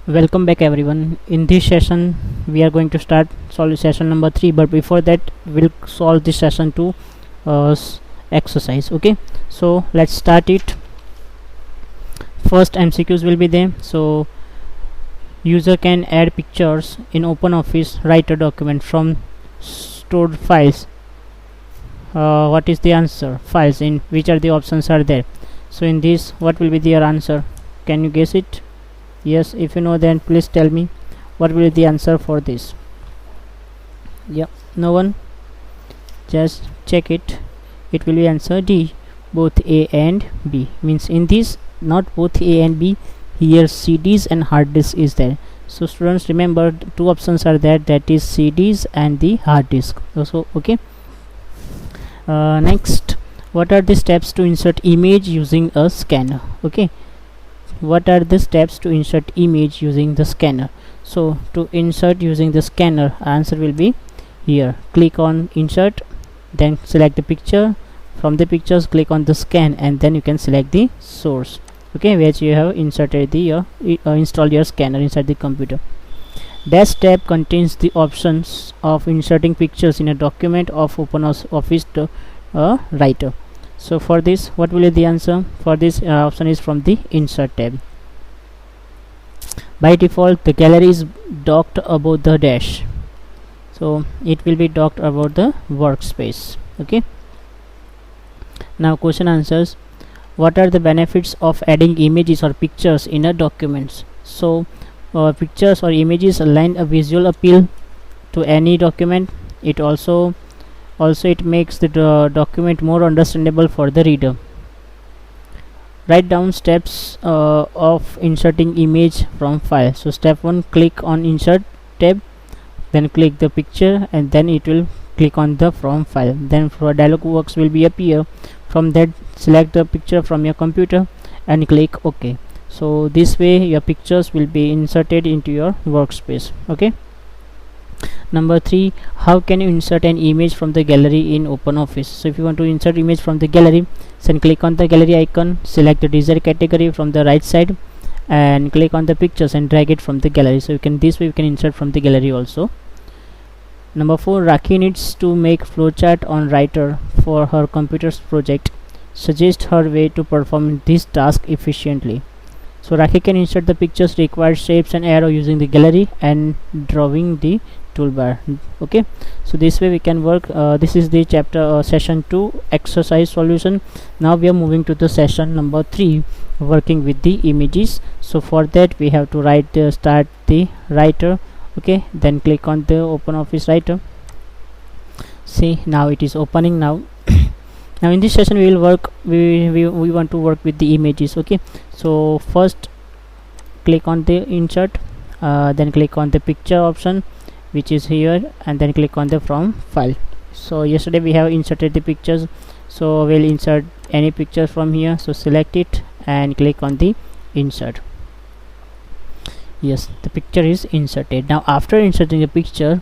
Welcome back everyone. In this session we are going to start solve session number 3, but before that we'll solve this session 2 exercise. Okay, so let's start it. First MCQs will be there. So user can add pictures in OpenOffice Writer document from stored files. What is the answer? Files. In which are the options are there? So in this, what will be their answer? Can you guess it? Yes, if you know, then please tell me what will be the answer for this. Yeah, no one? Just check it. It will be answer D, both A and B. Means in this, not both A and B, here CDs and hard disk is there. So students, remember two options are there, that is CDs and the hard disk. Also, okay. Next, what are the steps to insert image using a scanner? Okay, what are the steps to insert image using the scanner? So to insert using the scanner, answer will be here. Click on insert, then select the picture. From the pictures, click on the scan, and then you can select the source, okay, which you have inserted the install your scanner inside the computer. That step contains the options of inserting pictures in a document of OpenOffice Writer. So for this, what will be the answer for this? Option is from the insert tab. By default, the gallery is docked above the dash, so it will be docked above the workspace. Okay, now question answers. What are the benefits of adding images or pictures in a document? So pictures or images lend a visual appeal to any document. It also it makes the document more understandable for the reader. Write down steps of inserting image from file. So step 1, click on insert tab, then click the picture, and then it will click on the from file. Then for dialog box will be appear. From that, select the picture from your computer and click OK. So this way your pictures will be inserted into your workspace. Okay. Number 3, how can you insert an image from the gallery in OpenOffice? So if you want to insert image from the gallery, then click on the gallery icon, select the desired category from the right side, and click on the pictures and drag it from the gallery. So you can, this way you can insert from the gallery also. Number 4, Rakhi needs to make flowchart on Writer for her computer's project. Suggest her way to perform this task efficiently. So Rakhi can insert the pictures, required shapes and arrow using the gallery and drawing the toolbar. Okay, so this way we can work. This is the chapter session 2 exercise solution. Now we are moving to the session number 3, working with the images. So for that we have to start the Writer. Okay, then click on the OpenOffice Writer. See, now it is opening now. Now in this session we will work, we want to work with the images. Okay, so first click on the insert, then click on the picture option, which is here, and then click on the from file. So yesterday we have inserted the pictures, so we'll insert any picture from here. So select it and click on the insert. Yes, the picture is inserted. Now after inserting the picture,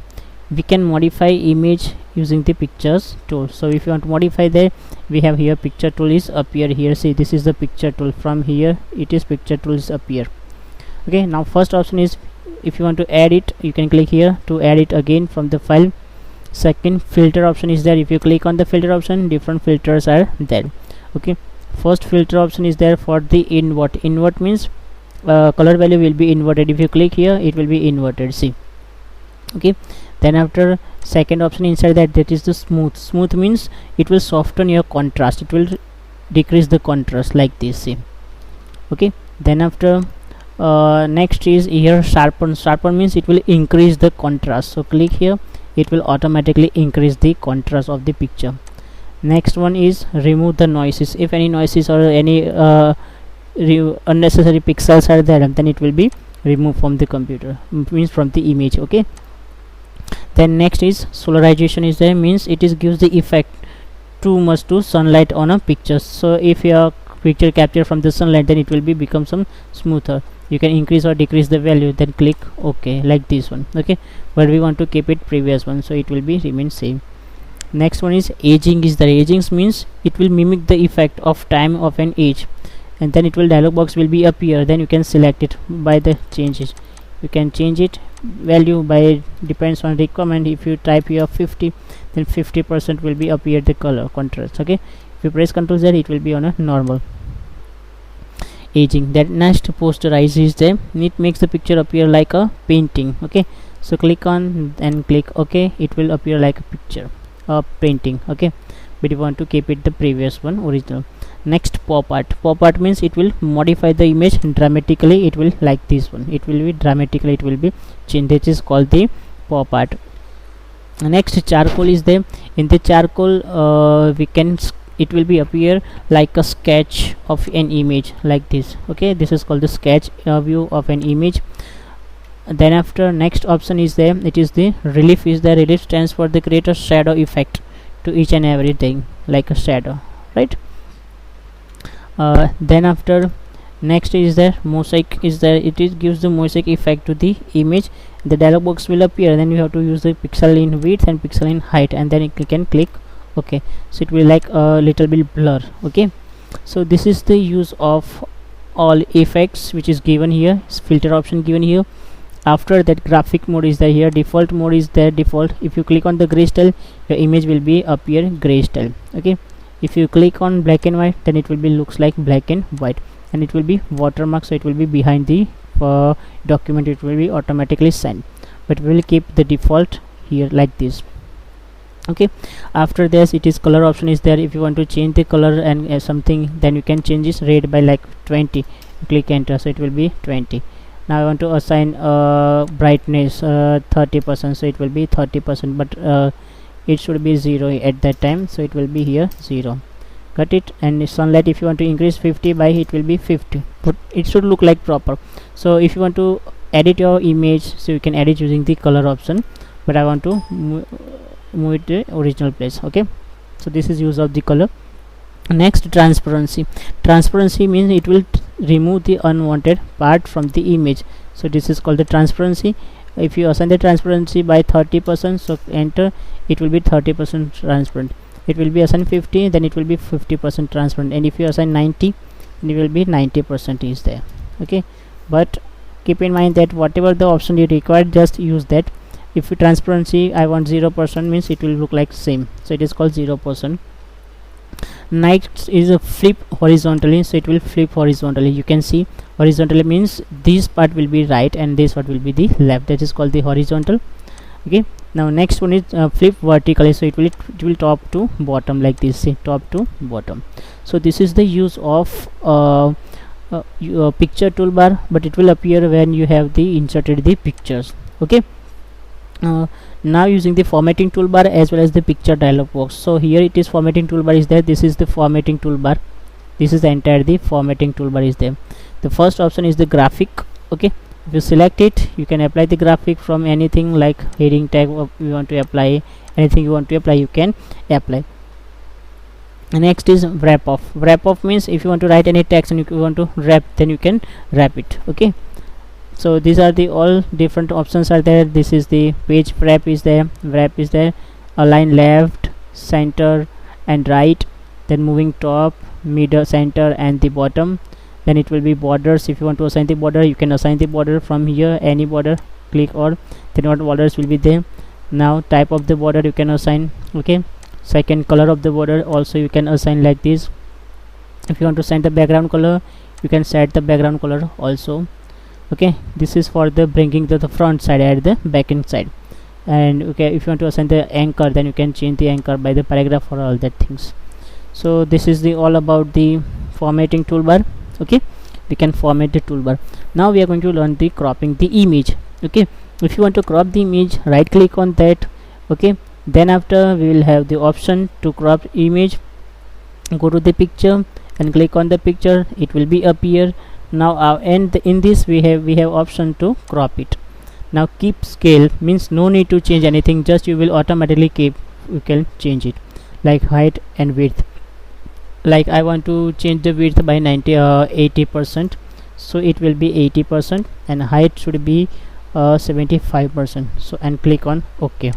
we can modify image using the pictures tool. So if you want to modify there, we have here picture tool is appear here. See, this is the picture tool. From here it is picture tool is appear. Okay, now first option is, if you want to add it, you can click here to add it again from the file. Second, filter option is there. If you click on the filter option, different filters are there. Okay, first filter option is there for the invert. Invert means color value will be inverted. If you click here, it will be inverted. See, okay. Then after, second option inside that is the smooth. Smooth means it will soften your contrast, it will decrease the contrast like this. See, okay. Then after, next is here sharpen. Sharpen means it will increase the contrast. So click here, it will automatically increase the contrast of the picture. Next one is remove the noises. If any noises or any unnecessary pixels are there, then it will be removed from the computer, means from the image. Okay. Then next is solarization is there, means it is gives the effect too much to sunlight on a picture. So if your picture captured from the sunlight, then it will be become some smoother. You can increase or decrease the value, then click OK like this one. Okay, but we want to keep it previous one, so it will be remain same. Next one is aging is there. Aging means it will mimic the effect of time of an age, and then it will dialog box will be appear. Then you can select it by the changes. You can change it value by depends on requirement. If you type here 50, then 50% will be appear the color contrast. Okay, if you press Ctrl Z, it will be on a normal. Aging. That next posterize is there. It makes the picture appear like a painting. Okay, so click on and click OK. It will appear like a picture, a painting. Okay, but you want to keep it the previous one original. Next, pop art. Pop art means it will modify the image dramatically. It will like this one. It will be dramatically. It will be changed. This is called the pop art. Next, charcoal is there. In the charcoal, we can it will be appear like a sketch of an image like this. Okay, this is called the sketch view of an image. Then after, next option is there. It is the relief. Is the relief stands for the create a shadow effect to each and everything like a shadow, right? Then after, next is there mosaic is there. It is gives the mosaic effect to the image. The dialog box will appear. Then you have to use the pixel in width and pixel in height, and then you can click OK. So it will like a little bit blur. Okay, so this is the use of all effects which is given here. Filter option given here. After that, graphic mode is there here. Default mode is there. Default, if you click on the grayscale, your image will be appear grayscale. Okay, if you click on black and white, then it will be looks like black and white, and it will be watermark, so it will be behind the document. It will be automatically signed, but we will keep the default here like this. Okay, after this, it is color option is there. If you want to change the color and something, then you can change this red by like 20. Click enter, so it will be 20. Now I want to assign brightness 30%, so it will be 30%, but it should be 0 at that time, so it will be here 0. Got it? And sunlight, if you want to increase 50 by, it will be 50, but it should look like proper. So if you want to edit your image, so you can edit using the color option, but I want to move it to original place. Okay, so this is use of the color. Next, transparency. Transparency means it will remove the unwanted part from the image, so this is called the transparency. If you assign the transparency by 30%, so enter, it will be 30% transparent. It will be assigned 50, then it will be 50% transparent, and if you assign 90, then it will be 90% is there. Okay, but keep in mind that whatever the option you require, just use that. If you transparency I want 0%, means it will look like same, so it is called 0%. Next is a flip horizontally, so it will flip horizontally. You can see horizontally means this part will be right and this part will be the left. That is called the horizontal. Okay, now next one is flip vertically, so it will top to bottom like this. See, top to bottom. So this is the use of picture toolbar, but it will appear when you have the inserted the pictures. Okay, now using the formatting toolbar as well as the picture dialog box. So here it is formatting toolbar is there. This is the formatting toolbar. This is the entire the formatting toolbar is there. The first option is the graphic. Okay, if you select it, you can apply the graphic from anything like heading tag you want to apply, anything you want to apply, you can apply. Next is wrap off. Wrap off means if you want to write any text and you want to wrap, then you can wrap it. Okay, so these are the all different options are there. This is the page wrap is there, align left, center and right, then moving top, middle, center and the bottom. Then it will be borders. If you want to assign the border, you can assign the border from here, any border, click, or then what borders will be there. Now type of the border you can assign. Okay, second, color of the border also you can assign like this. If you want to set the background color, you can set the background color also. Okay, this is for the bringing the front side and the back end side. And okay, if you want to assign the anchor, then you can change the anchor by the paragraph or all that things. So this is the all about the formatting toolbar. Okay, we can format the toolbar. Now we are going to learn the cropping the image. Okay, if you want to crop the image, right click on that. Okay, then after we will have the option to crop image. Go to the picture and click on the picture, it will be appear. Now and in this we have option to crop it. Now keep scale means no need to change anything, just you will automatically keep, you can change it like height and width. Like I want to change the width by 80%, so it will be 80%, and height should be 75%. So and click on OK,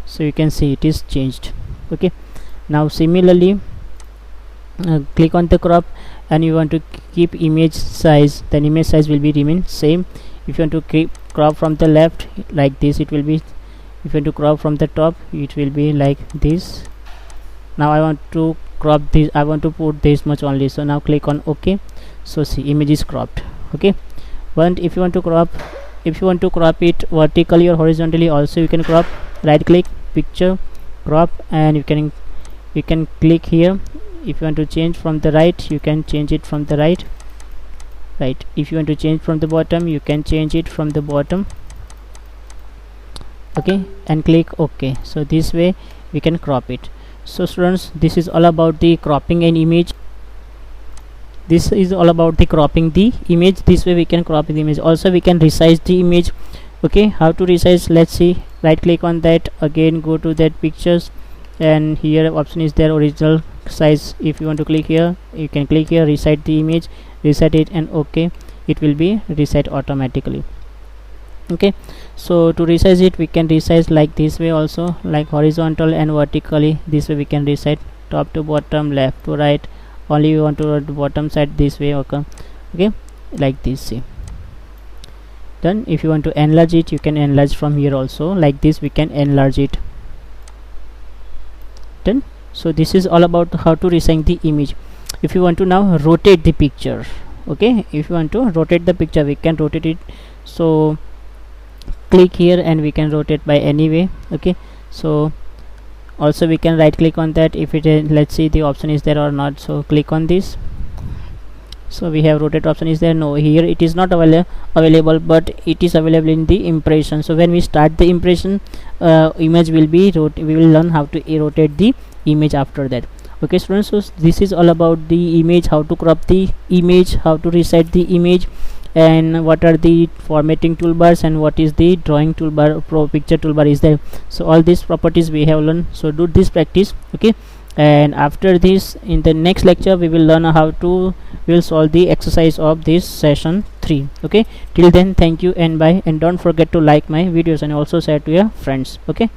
so you can see it is changed. Okay, now similarly click on the crop, and you want to keep image size, then image size will be remain same. If you want to keep crop from the left like this, it will be, if you want to crop from the top, it will be like this. Now I want to crop this, I want to put this much only, so now click on OK. So see, image is cropped. Okay, but if you want to crop, if you want to crop it vertically or horizontally also, you can crop. Right click, picture, crop, and you can click here. If you want to change from the right, you can change it from the right. If you want to change from the bottom, you can change it from the bottom. Okay, and click OK. So this way we can crop it. So students, this is all about the cropping an image. This is all about the cropping the image. This way we can crop the image. Also we can resize the image. Okay, how to resize, let's see. Right click on that, again go to that pictures, and here option is there, original size. If you want to click here, you can click here, reset the image, reset it, and OK, it will be reset automatically. Okay, so to resize it, we can resize like this way also, like horizontal and vertically. This way we can reset top to bottom, left to right. Only you want to the bottom side, this way. Okay, like this. See, done. If you want to enlarge it, you can enlarge from here also, like this we can enlarge it. Done. So this is all about how to resize the image. If you want to now rotate the picture, okay, if you want to rotate the picture, we can rotate it. So click here and we can rotate by any way. Okay, so also we can right click on that. If it is, let's see the option is there or not, so click on this. So we have rotate option is there, no, here it is not available, but it is available in the impression. So when we start the impression, image will be we will learn how to rotate the image after that. Okay students, so this is all about the image, how to crop the image, how to reset the image, and what are the formatting toolbars, and what is the drawing toolbar, picture toolbar is there. So all these properties we have learned. So do this practice. Okay, and after this, in the next lecture, we will learn how to solve the exercise of this session 3. Okay, till then, thank you and bye, and don't forget to like my videos and also share to your friends. Okay.